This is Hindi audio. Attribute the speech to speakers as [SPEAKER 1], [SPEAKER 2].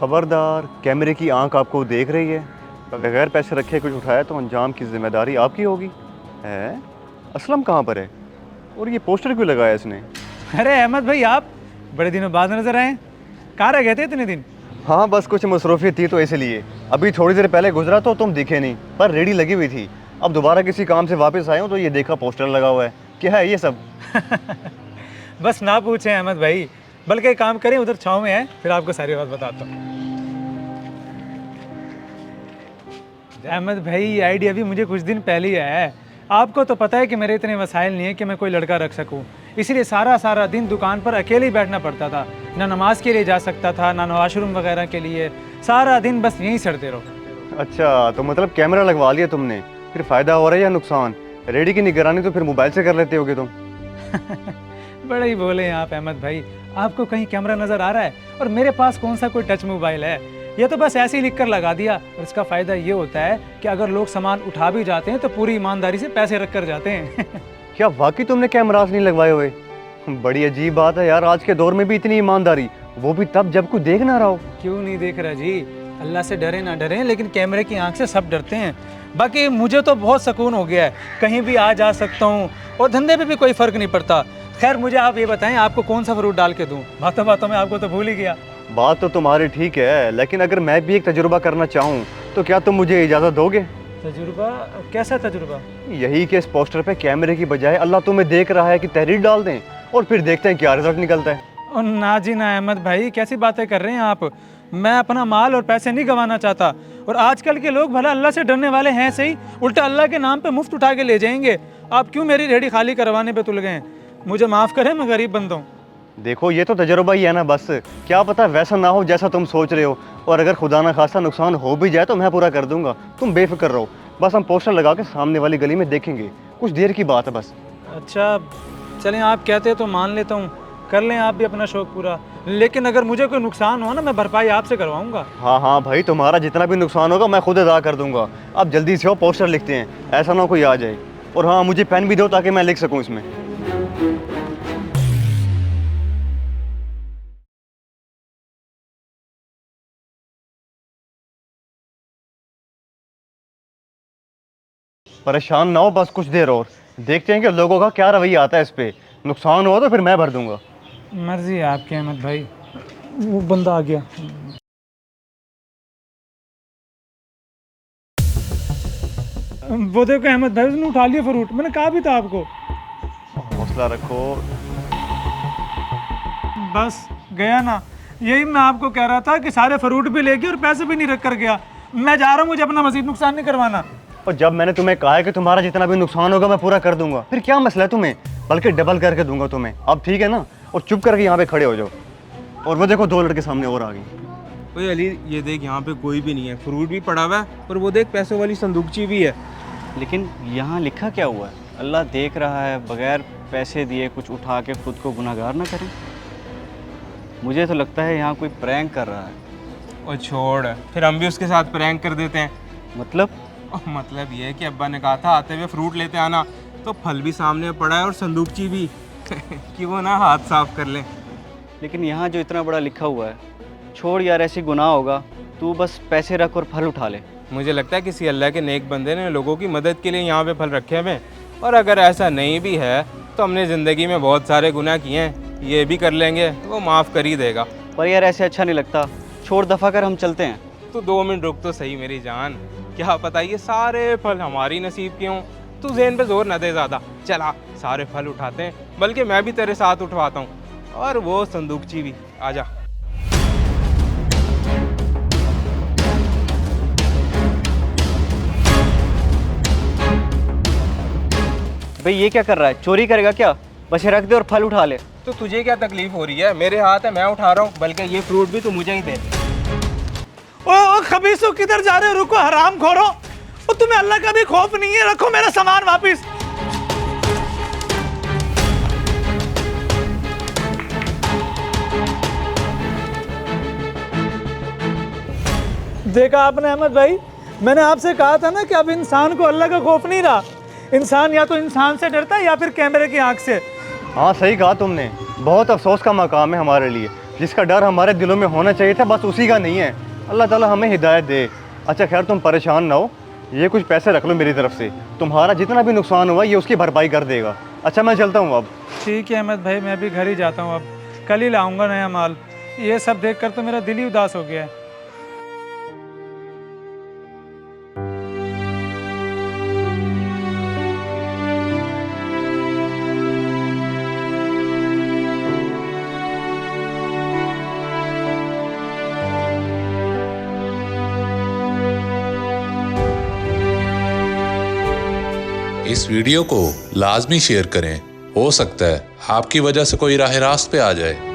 [SPEAKER 1] खबरदार, कैमरे की आंख आपको देख रही है। बगैर पैसे रखे कुछ उठाया तो अंजाम की जिम्मेदारी आपकी होगी। है असलम कहाँ पर है और ये पोस्टर क्यों लगाया इसने?
[SPEAKER 2] अरे अहमद भाई, आप बड़े दिनों बाद नजर आए। कहाँ रह गए थे इतने दिन?
[SPEAKER 1] हाँ बस कुछ मसरूफियत थी तो इसलिए। अभी थोड़ी देर पहले गुजरा तो तुम दिखे नहीं, पर रेडी लगी हुई थी। अब दोबारा किसी काम से वापस आया हूँ तो ये देखा पोस्टर लगा हुआ है। क्या है ये सब?
[SPEAKER 2] बस ना पूछें अहमद भाई, बल्कि एक काम करें, उधर छाँव में है, फिर आपको सारी बात बताता हूँ। अहमद भाई, ये आइडिया भी मुझे कुछ दिन पहले ही आया है। आपको तो पता है कि मेरे इतने वसाइल नहीं है कि मैं कोई लड़का रख सकूं, इसलिए सारा दिन दुकान पर अकेले ही बैठना पड़ता था। ना नमाज के लिए जा सकता था, ना वॉशरूम वगैरह के लिए। सारा दिन बस यहीं सड़ते रहो।
[SPEAKER 1] अच्छा, तो मतलब कैमरा लगवा लिया तुमने, फिर फ़ायदा हो रहा है या नुकसान? रेडी की निगरानी तो फिर मोबाइल से कर लेते होगे तुम।
[SPEAKER 2] बड़े ही बोले हैं आप अहमद भाई। आपको कहीं कैमरा नज़र आ रहा है? और मेरे पास कौन सा कोई टच मोबाइल है? ये तो बस ऐसे ही लिख कर लगा दिया। और इसका फ़ायदा ये होता है कि अगर लोग सामान उठा भी जाते हैं तो पूरी ईमानदारी से पैसे रख कर जाते हैं।
[SPEAKER 1] क्या वाकई तुमने कैमरास नहीं लगवाए हुए? बड़ी अजीब बात है यार, आज के दौर में भी इतनी ईमानदारी, वो भी तब जब कोई देख ना रहा हो।
[SPEAKER 2] क्यों नहीं देख रहा जी? अल्लाह से डरे ना डरे, लेकिन कैमरे की आंख से सब डरते हैं। बाकी मुझे तो बहुत सुकून हो गया है, कहीं भी आ जा सकता हूँ और धंधे पे भी कोई फ़र्क नहीं पड़ता। खैर, मुझे आप ये बताएं, आपको कौन सा फ्रूट डाल के दूँ? बातों बातों में आपको तो भूल ही गया।
[SPEAKER 1] बात तो तुम्हारी ठीक है, लेकिन अगर मैं भी एक तजुर्बा करना चाहूँ तो क्या तुम मुझे इजाज़त दोगे?
[SPEAKER 2] तजुर्बा? कैसा तजुर्बा?
[SPEAKER 1] यही कि इस पोस्टर पे कैमरे की बजाय अल्लाह तुम्हें देख रहा है कि तहरीर डाल दें और फिर देखते हैं क्या रिजल्ट निकलता है।
[SPEAKER 2] और ना जी ना अहमद भाई, कैसी बातें कर रहे हैं आप? मैं अपना माल और पैसे नहीं गंवाना चाहता। और आजकल के लोग भला अल्लाह से डरने वाले हैं सही, उल्टा अल्लाह के नाम पे मुफ्त उठा के ले जाएंगे। आप क्यों मेरी रेहड़ी खाली करवाने पे तुल गए हैं? मुझे माफ़ करें, मैं गरीब बंदा हूँ।
[SPEAKER 1] देखो, ये तो तजुर्बा ही है ना, बस क्या पता वैसा ना हो जैसा तुम सोच रहे हो, और अगर खुदा ना खासा नुकसान हो भी जाए तो मैं पूरा कर दूंगा। तुम बेफिक्र रहो, बस हम पोस्टर लगा के सामने वाली गली में देखेंगे, कुछ देर की बात है बस।
[SPEAKER 2] अच्छा चलें, आप कहते हैं तो मान लेता हूँ, कर लें आप भी अपना शौक़ पूरा। लेकिन अगर मुझे कोई नुकसान हो ना, मैं भरपाई आपसे करवाऊँगा।
[SPEAKER 1] हाँ हाँ भाई, तुम्हारा जितना भी नुकसान होगा मैं खुद अदा कर दूंगा। अब जल्दी से हो, पोस्टर लिखते हैं, ऐसा ना हो कोई आ जाए। और हाँ, मुझे पेन भी दो ताकि मैं लिख सकूँ इसमें। परेशान ना हो, बस कुछ देर और देखते हैं कि लोगों का क्या रवैया आता है इस पे। नुकसान हुआ तो फिर मैं भर दूंगा।
[SPEAKER 2] मर्जी है आपकी अहमद भाई। वो बंदा आ गया। वो देखो अहमद भाई, उसने उठा लिया फ्रूट। मैंने कहा भी था आपको।
[SPEAKER 1] हौसला रखो।
[SPEAKER 2] बस गया ना। यही मैं आपको कह रहा था कि सारे फ्रूट भी ले गया और पैसे भी नहीं रख कर गया। मैं जा रहा हूँ, मुझे अपना मजीद नुकसान नहीं करवाना।
[SPEAKER 1] और जब मैंने तुम्हें कहा है कि तुम्हारा जितना भी नुकसान होगा मैं पूरा कर दूंगा, फिर क्या मसला है तुम्हें? बल्कि डबल करके दूंगा तुम्हें। अब ठीक है ना? और चुप करके यहाँ पे खड़े हो जाओ। और वो देखो, 2 लड़के सामने और आ गए।
[SPEAKER 3] ओए अली, ये देख यहाँ पे कोई भी नहीं है, फ्रूट भी पड़ा हुआ है और वो देख पैसों वाली संदूकची भी है।
[SPEAKER 4] लेकिन यहाँ लिखा क्या हुआ है? अल्लाह देख रहा है, बगैर पैसे दिए कुछ उठा के खुद को गुनाहगार ना करें। मुझे तो लगता है यहाँ कोई प्रैंक कर रहा है।
[SPEAKER 3] और छोड़, फिर हम भी उसके साथ प्रैंक कर देते हैं।
[SPEAKER 4] मतलब?
[SPEAKER 3] मतलब ये है कि अब्बा ने कहा था आते हुए फ्रूट लेते आना, तो फल भी सामने पड़ा है और संदूकची भी कि वो ना हाथ साफ कर लें।
[SPEAKER 4] लेकिन यहाँ जो इतना बड़ा लिखा हुआ है, छोड़ यार, ऐसी गुनाह होगा। तू बस पैसे रख और फल उठा ले।
[SPEAKER 3] मुझे लगता है किसी अल्लाह के नेक बंदे ने लोगों की मदद के लिए यहाँ पे फल रखे हुए हैं। और अगर ऐसा नहीं भी है तो हमने ज़िंदगी में बहुत सारे गुनाह किए हैं, ये भी कर लेंगे तो वो माफ़ कर ही देगा।
[SPEAKER 4] पर यार ऐसे अच्छा नहीं लगता, छोड़, दफ़ा कर, हम चलते हैं।
[SPEAKER 3] तू 2 मिनट रुक तो सही मेरी जान। क्या पता ये सारे फल हमारी नसीब के हों। तू ज़हन पे जोर न दे ज़्यादा, चला सारे फल उठाते हैं, बल्कि मैं भी तेरे साथ उठवाता हूँ। और वो संदूकची भी, आजा।
[SPEAKER 4] भाई ये क्या कर रहा है? चोरी करेगा क्या? बस ये रख दे और फल उठा ले।
[SPEAKER 3] तो तुझे क्या तकलीफ हो रही है? मेरे हाथ है, मैं उठा रहा हूँ, बल्कि ये फ्रूट भी तू मुझे ही दे।
[SPEAKER 2] ओ खबीसो, किधर जा रहे हो? रुको हराम खोरो। ओ तुम्हें अल्लाह का भी खौफ नहीं है? रखो मेरा सामान वापिस। देखा आपने अहमद भाई, मैंने आपसे कहा था ना कि अब इंसान को अल्लाह का खौफ नहीं रहा। इंसान या तो इंसान से डरता है या फिर कैमरे की आंख से।
[SPEAKER 1] हाँ सही कहा तुमने, बहुत अफसोस का मकाम है हमारे लिए। जिसका डर हमारे दिलों में होना चाहिए था बस उसी का नहीं है। अल्लाह ताला हमें हिदायत दे। अच्छा खैर तुम परेशान ना हो, ये कुछ पैसे रख लो मेरी तरफ से, तुम्हारा जितना भी नुकसान हुआ ये उसकी भरपाई कर देगा। अच्छा मैं चलता हूँ अब।
[SPEAKER 2] ठीक है अहमद भाई, मैं भी घर ही जाता हूँ, अब कल ही लाऊंगा नया माल। ये सब देखकर तो मेरा दिल ही उदास हो गया है।
[SPEAKER 5] इस वीडियो को लाजमी शेयर करें, हो सकता है आपकी वजह से कोई राह रास्त पे आ जाए।